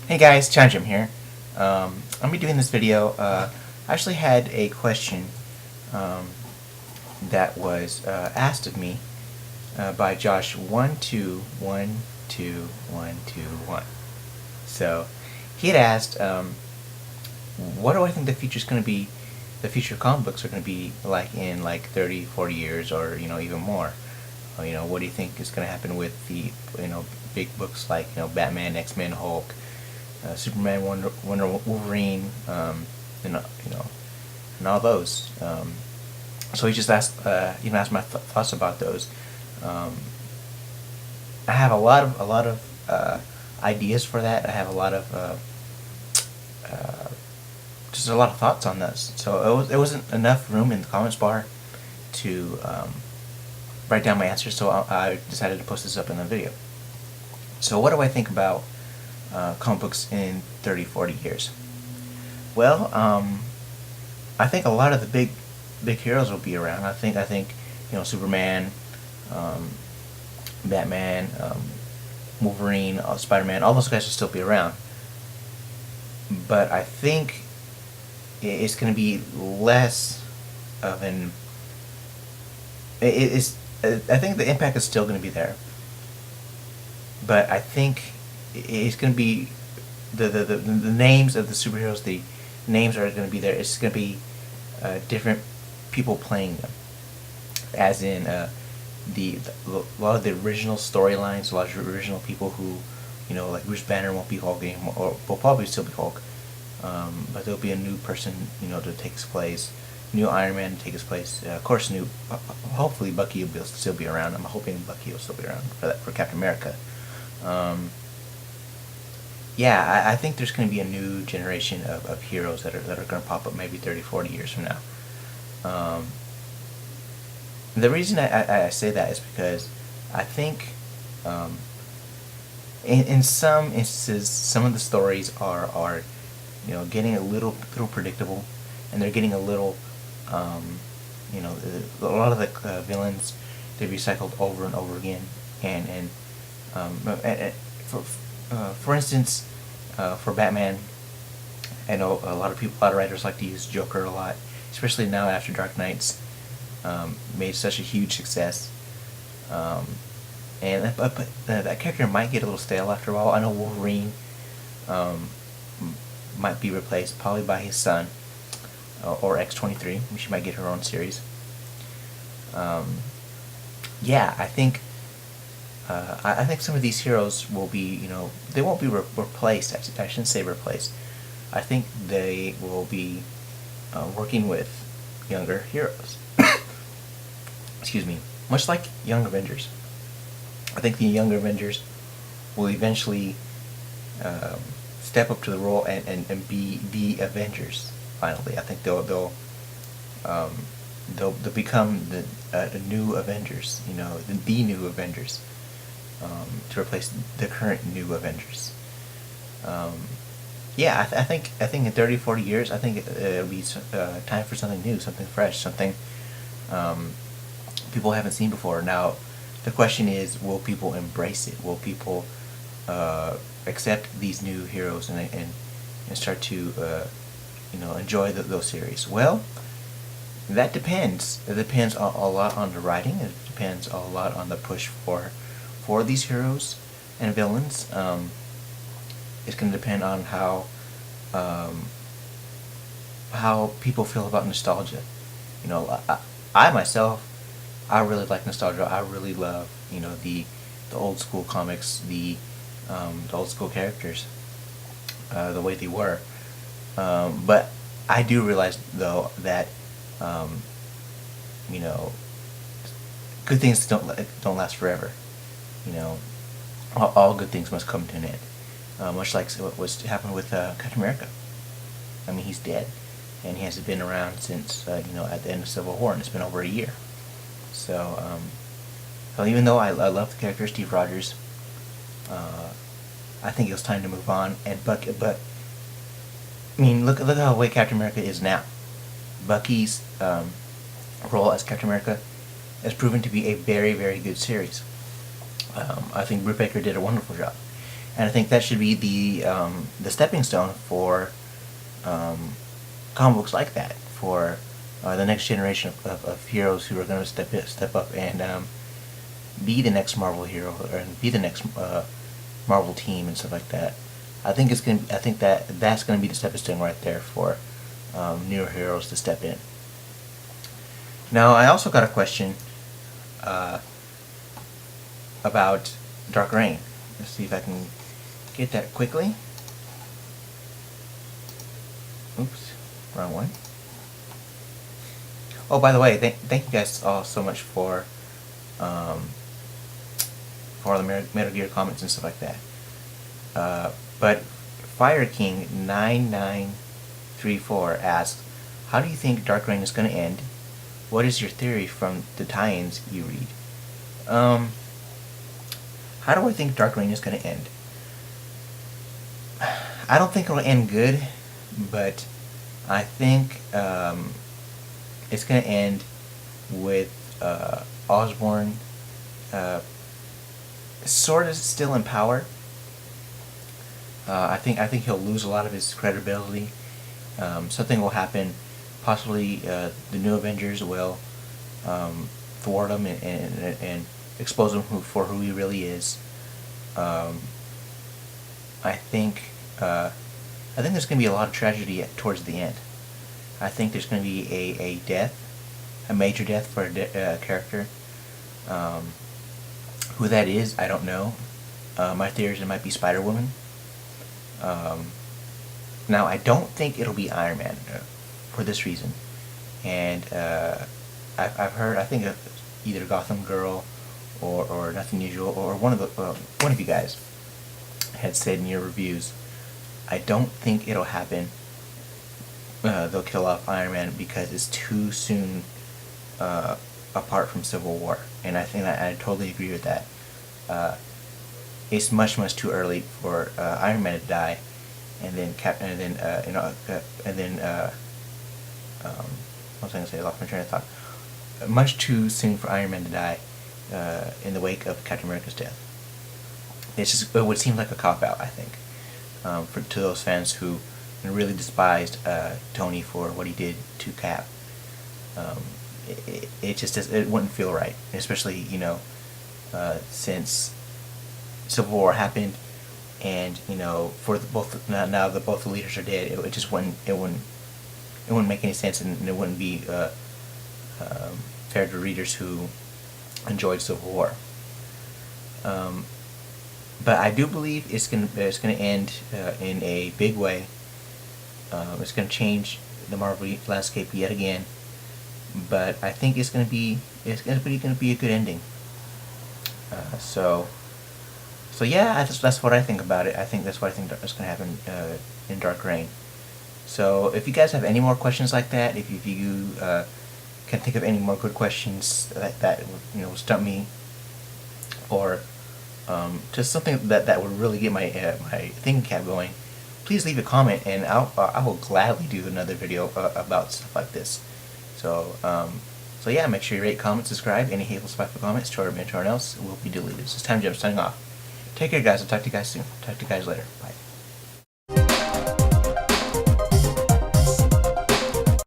Hey guys, Chanjim here. I'm be doing this video. I actually had a question um, that was asked of me by Josh 1212121. So he had asked, what do I think the future's going to be? The future of comic books are going to be like in like 30, 40 years, or even more. What do you think is going to happen with the big books like Batman, X-Men, Hulk, Superman, Wonder Wolverine, and and all those. So he just asked my thoughts about those. Um, I have a lot of ideas for that. I have a lot of uh, just a lot of thoughts on this. So it wasn't enough room in the comments bar to write down my answers. So I decided to post this up in the video. So what do I think about comic books in 30, 40 years? Well, I think a lot of the big heroes will be around. I think Superman, um, Batman, Wolverine, Spider-Man, all those guys will still be around. But I think it's going to be less of an. It's. I think the impact is still going to be there, but I think it's going to be the names of the superheroes. The names are going to be there. It's going to be different people playing them, as in a lot of the original storylines, a lot of the original people who, like Bruce Banner won't be Hulk anymore, or will probably still be Hulk, but there'll be a new person, to take his place, new Iron Man to take his place. Of course, hopefully Bucky will still be around. I'm hoping Bucky will still be around for Captain America. Um, yeah, I think there's going to be a new generation of heroes that are going to pop up maybe 30, 40 years from now. Um, the reason I say that is because I think um, in some instances some of the stories are getting a little predictable, and they're getting a little a lot of the villains, they recycled over and over again, and for instance, for Batman, I know a lot of writers like to use Joker a lot, especially now after Dark Knight's made such a huge success. But that character might get a little stale after a while. I know Wolverine um, might be replaced probably by his son, or X-23. She might get her own series. Yeah, I think some of these heroes will be, they won't be replaced. I shouldn't say replaced. I think they will be working with younger heroes. Excuse me. Much like Young Avengers. I think the Young Avengers will eventually step up to the role and be the Avengers. Finally, I think um, they'll become the new Avengers. The new Avengers, to replace the current new Avengers. Um, yeah, I think in 30, 40 years, I think it'll be time for something new, something fresh, something um, people haven't seen before. Now, the question is, will people embrace it? Will people accept these new heroes and start to enjoy those series? Well, that depends. It depends a lot on the writing. It depends a lot on the push for these heroes and villains. It's going to depend on um, how people feel about nostalgia. I myself, I really like nostalgia. I really love the old school comics, the old school characters, the way they were. But I do realize though that um, you know good things don't last forever. You know, all good things must come to an end. Much like what was happened with Captain America. I mean, he's dead, and he hasn't been around since at the end of Civil War, and it's been over a year. So, well, even though I love the character Steve Rogers, uh, I think it was time to move on. But I mean, look how the way Captain America is now. Bucky's role as Captain America has proven to be a very, very good series. I think Britt Baker did a wonderful job. And I think that should be the stepping stone for comic books like that, for the next generation of heroes who are going to step up and be the next Marvel hero and be the next Marvel team and stuff like that. I think that's gonna be the stepping stone right there for newer heroes to step in. Now, I also got a question about Dark Reign. Let's see if I can get that quickly. Oops, wrong one. Oh, by the way, thank you guys all so much for all the Metal Gear comments and stuff like that. But Fire King 9934 asks, how do you think Dark Reign is going to end? What is your theory from the tie-ins you read? How do I think Dark Reign is going to end? I don't think it'll end good, but I think it's going to end with Osborn sort of still in power. I think he'll lose a lot of his credibility. Something will happen. Possibly the new Avengers will thwart him and expose him for who he really is. I think there's going to be a lot of tragedy towards the end. I think there's going to be a death, a major death for a character. Who that is, I don't know. My theory is it might be Spider-Woman. Now, I don't think it'll be Iron Man for this reason. And I've heard, I think either Gotham Girl or Nothing Usual or one of you guys had said in your reviews, I don't think it'll happen. They'll kill off Iron Man because it's too soon apart from Civil War, and I think I totally agree with that. It's much too early for Iron Man to die, and then what was I going to say? I lost my train of thought. Much too soon for Iron Man to die in the wake of Captain America's death. It would seem like a cop-out, I think, to those fans who really despised Tony for what he did to Cap. It wouldn't feel right, especially since Civil War happened, and for both now that both the leaders are dead, it just wouldn't make any sense, and it wouldn't be fair to readers who enjoyed Civil War. But I do believe it's gonna end in a big way. It's gonna change the Marvel landscape yet again. But I think it's gonna be a good ending. So yeah, that's what I think about it. I think that's what I think is gonna happen in Dark Reign. So if you guys have any more questions like that, if you can think of any more good questions that stump me, or just something that would really get my thinking cap going, please leave a comment, and I will gladly do another video about stuff like this. So yeah, make sure you rate, comment, subscribe. Any hateful, spiteful comments to our mentor else will be deleted. This is Time Jump signing off. Take care, guys. I'll talk to you guys soon. Talk to you guys later. Bye.